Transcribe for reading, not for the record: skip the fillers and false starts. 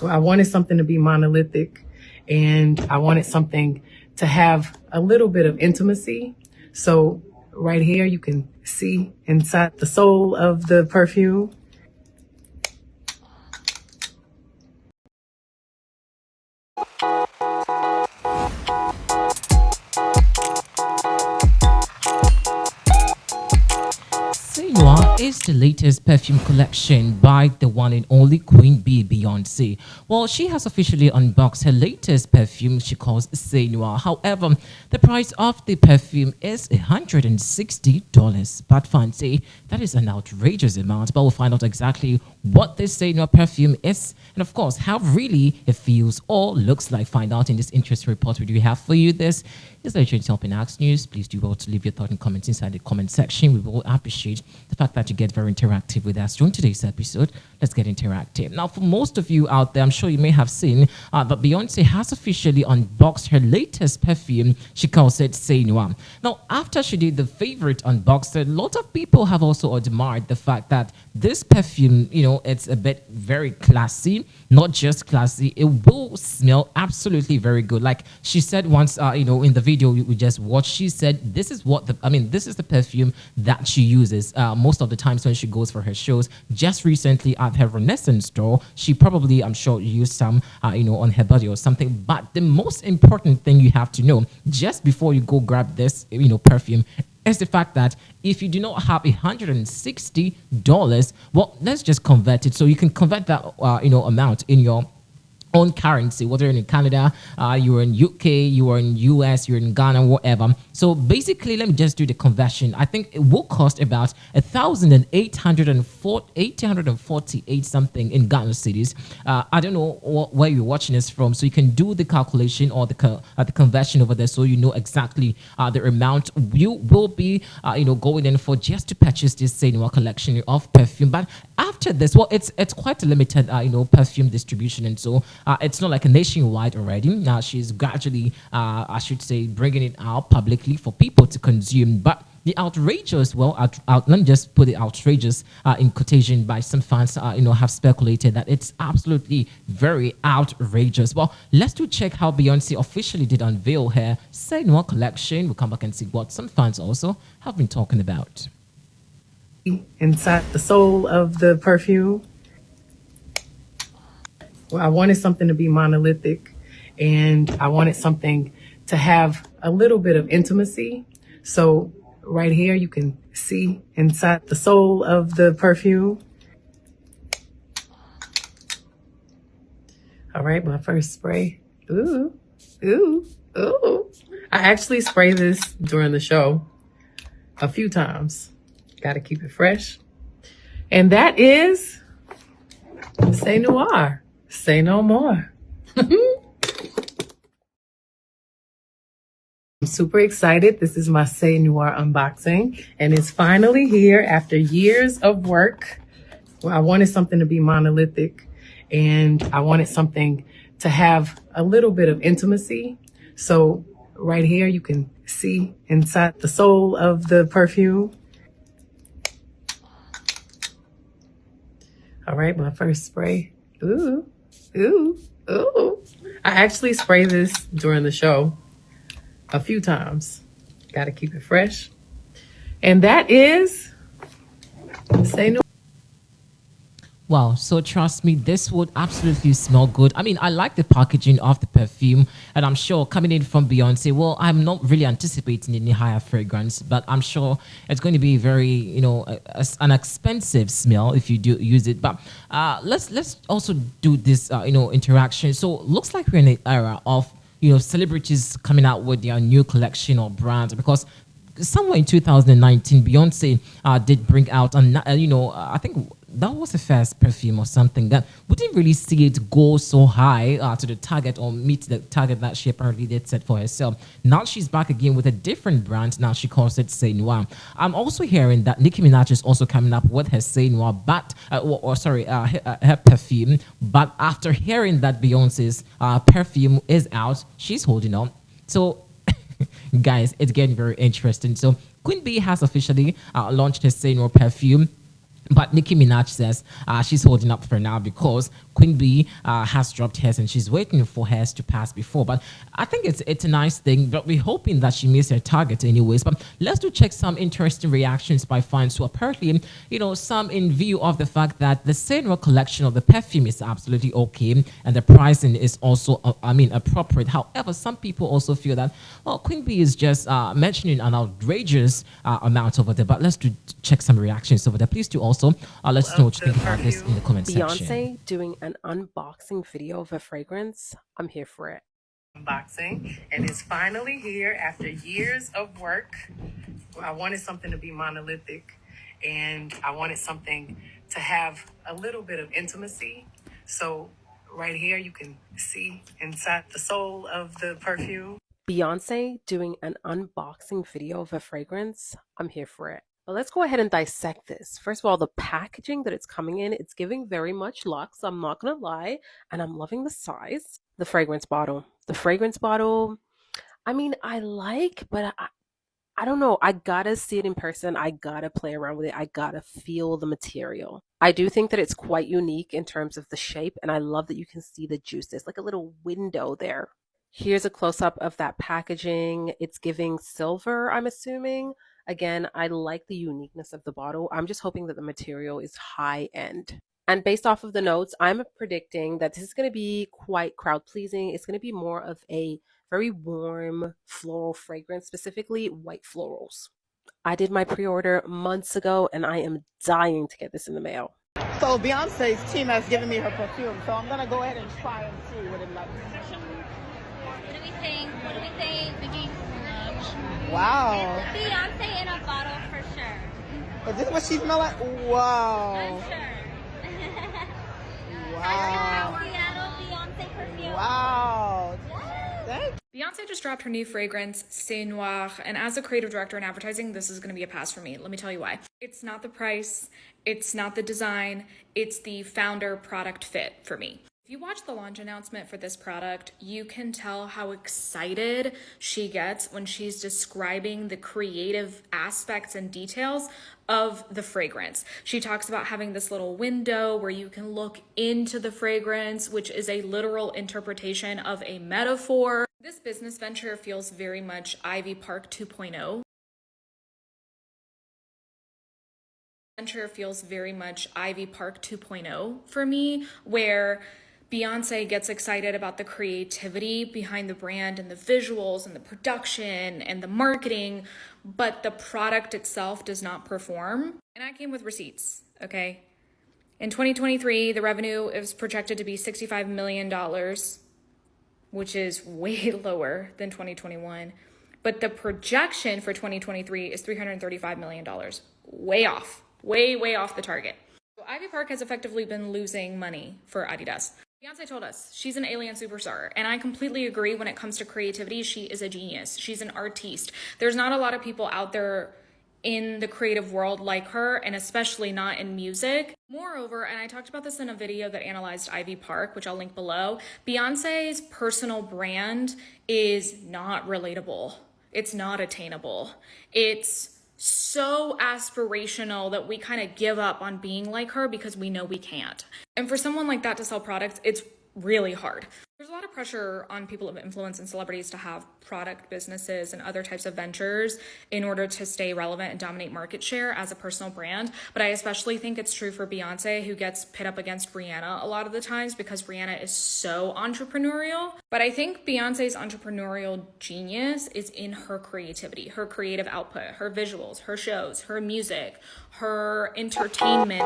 I wanted something to be monolithic, and I wanted something to have a little bit of intimacy. So right here, you can see inside the soul of the perfume. Sewa is the latest perfume collection by the one and only Queen Bee, Beyonce. Well, she has officially unboxed her latest perfume she calls Sewa. However, the price of the perfume is $160. But fancy, that is an outrageous amount. But we'll find out exactly what this Sewa perfume is and, of course, how really it feels or looks like. Find out in this interesting report we do have for you. This is the Trade Helping Ask News. Please do well to leave your thoughts and comments inside the comment section. We will appreciate the fact that you get very interactive with us during today's episode. Let's get interactive. Now, for most of you out there, I'm sure you may have seen that Beyonce has officially unboxed her latest perfume. She calls it Sewa. Now, after she did the favorite unboxing, a lot of people have also admired the fact that this perfume, it's a bit very classy. Not just classy, it will smell absolutely very good. Like she said once, in the video we just watched, she said this is this is the perfume that she uses most of the times when she goes for her shows. Just recently at her Renaissance store, she probably, I'm sure, used some, on her body or something. But the most important thing you have to know just before you go grab this, perfume, is the fact that if you do not have $160, well, let's just convert it. So you can convert that, amount in your own currency, whether you're in Canada, you're in UK, you are in US, you're in Ghana, whatever. So basically, let me just do the conversion. I think it will cost about 1,848 something in Ghana cities. I don't know where you're watching this from, so you can do the calculation or the conversion over there, so you know exactly the amount you will be, going in for just to purchase this Sewa collection of perfume. But after this, well, it's quite a limited, perfume distribution, and so. It's not like a nationwide already. Now she's gradually, I should say, bringing it out publicly for people to consume. But the outrageous, let me just put it outrageous in quotation by some fans, have speculated that it's absolutely very outrageous. Well, let's do check how Beyonce officially did unveil her Sewa collection. We'll come back and see what some fans also have been talking about. Inside the soul of the perfume. I wanted something to be monolithic, and I wanted something to have a little bit of intimacy. So right here, you can see inside the soul of the perfume. All right, my first spray. Ooh, ooh, ooh. I actually spray this during the show a few times. Got to keep it fresh. And that is Say Noir. Say no more. I'm super excited. This is my Say Noir unboxing, and it's finally here after years of work. I wanted something to be monolithic, and I wanted something to have a little bit of intimacy. So right here, you can see inside the soul of the perfume. All right, my first spray. Ooh. Ooh, ooh. I actually spray this during the show a few times. Got to keep it fresh. And that is Say No. Wow, so trust me, this would absolutely smell good. I mean, I like the packaging of the perfume, and I'm sure coming in from Beyonce, well, I'm not really anticipating any higher fragrance, but I'm sure it's going to be very, an expensive smell if you do use it. But let's also do this, interaction. So it looks like we're in an era of, celebrities coming out with their new collection or brands, because somewhere in 2019, Beyonce did bring out, I think that was the first perfume or something that we didn't really see it go so high to the target or meet the target that she apparently did set for herself. Now she's back again with a different brand. Now she calls it Say Noir. I'm also hearing that Nicki Minaj is also coming up with her Say Noir, but her perfume. But after hearing that Beyonce's perfume is out, she's holding on. So guys, it's getting very interesting. So Queen Bee has officially launched her Say Noir perfume. But Nicki Minaj says she's holding up for now because Queen Bee has dropped hers and she's waiting for hers to pass before. But I think it's a nice thing, but we're hoping that she meets her target anyways. But let's do check some interesting reactions by fans. So apparently, some in view of the fact that the Senua collection of the perfume is absolutely okay and the pricing is also, appropriate. However, some people also feel that, well, Queen Bee is just mentioning an outrageous amount over there. But let's do check some reactions over there. Please do also let us know what you think about this in the comment section. Beyonce doing an unboxing video of a fragrance. I'm here for it. Unboxing, and it's finally here after years of work. I wanted something to be monolithic, and I wanted something to have a little bit of intimacy. So right here you can see inside the soul of the perfume. Beyonce doing an unboxing video of a fragrance. I'm here for it. But let's go ahead and dissect this. First of all, the packaging that it's coming in, it's giving very much luxe. I'm not going to lie. And I'm loving the size. The fragrance bottle. The fragrance bottle, I like, but I don't know. I gotta see it in person. I gotta play around with it. I gotta feel the material. I do think that it's quite unique in terms of the shape. And I love that you can see the juices, like a little window there. Here's a close-up of that packaging. It's giving silver, I'm assuming. Again, I like the uniqueness of the bottle. I'm just hoping that the material is high end. And based off of the notes, I'm predicting that this is going to be quite crowd-pleasing. It's going to be more of a very warm floral fragrance, specifically white florals. I did my pre-order months ago, and I am dying to get this in the mail. So Beyonce's team has given me her perfume, so I'm going to go ahead and try and see what it looks like. What do we think? What do we think? Wow. It's Beyonce in a bottle for sure. Is this what she smells like? Wow. I'm sure. Wow. Seattle Beyonce perfume. Wow. Yes. Beyonce just dropped her new fragrance, C'est Noir, and as a creative director in advertising, this is going to be a pass for me. Let me tell you why. It's not the price, it's not the design, it's the founder product fit for me. If you watch the launch announcement for this product, you can tell how excited she gets when she's describing the creative aspects and details of the fragrance. She talks about having this little window where you can look into the fragrance, which is a literal interpretation of a metaphor. This business venture feels very much Ivy Park 2.0. Venture feels very much Ivy Park 2.0 for me, where Beyonce gets excited about the creativity behind the brand and the visuals and the production and the marketing, but the product itself does not perform. And I came with receipts, okay? In 2023, the revenue is projected to be $65 million, which is way lower than 2021. But the projection for 2023 is $335 million. Way off, way off the target. So Ivy Park has effectively been losing money for Adidas. Beyonce told us she's an alien superstar, and I completely agree when it comes to creativity. She is a genius. She's an artiste. There's not a lot of people out there in the creative world like her, and especially not in music. Moreover, and I talked about this in a video that analyzed Ivy Park, which I'll link below, Beyonce's personal brand is not relatable. It's not attainable. It's so aspirational that we kind of give up on being like her because we know we can't. And for someone like that to sell products, it's really hard. There's a lot of pressure on people of influence and celebrities to have product businesses and other types of ventures in order to stay relevant and dominate market share as a personal brand. But I especially think it's true for Beyonce, who gets pit up against Rihanna a lot of the times because Rihanna is so entrepreneurial. But I think Beyonce's entrepreneurial genius is in her creativity, her creative output, her visuals, her shows, her music, her entertainment.